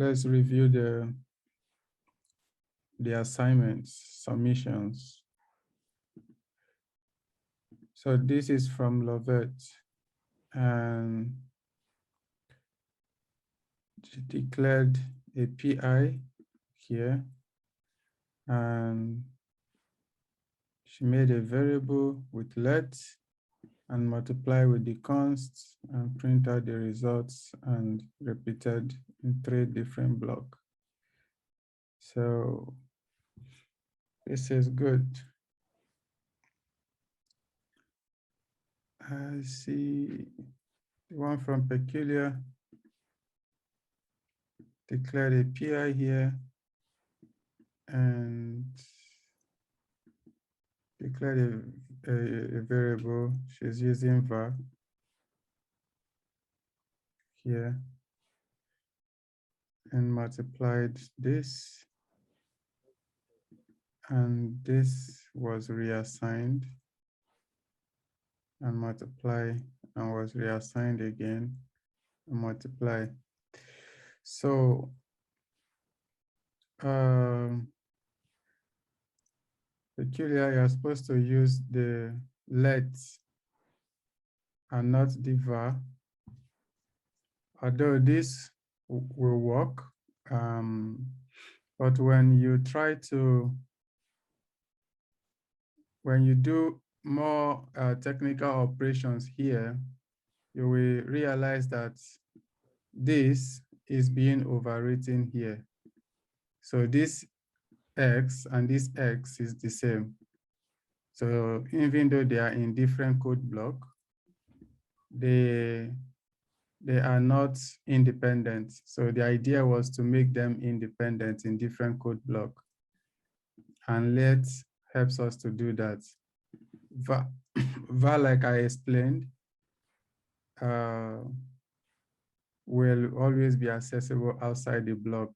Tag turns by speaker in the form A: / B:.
A: let's review the assignments, submissions. So this is from Lovett, and she declared a PI here, and she made a variable with let and multiply with the const and print out the results and repeated in 3 different blocks. So this is good. I see the one from Peculiar declared a PI here and declared a variable. She's using var here and multiplied this, and this was reassigned and multiply and was reassigned again and multiply. So Peculiar, you're supposed to use the let and not the var. Although this will work, but when you do more technical operations here, you will realize that this is being overwritten here. So this X and this X is the same. So even though they are in different code block, they are not independent. So the idea was to make them independent in different code block. And let helps us to do that. var, like I explained, will always be accessible outside the block.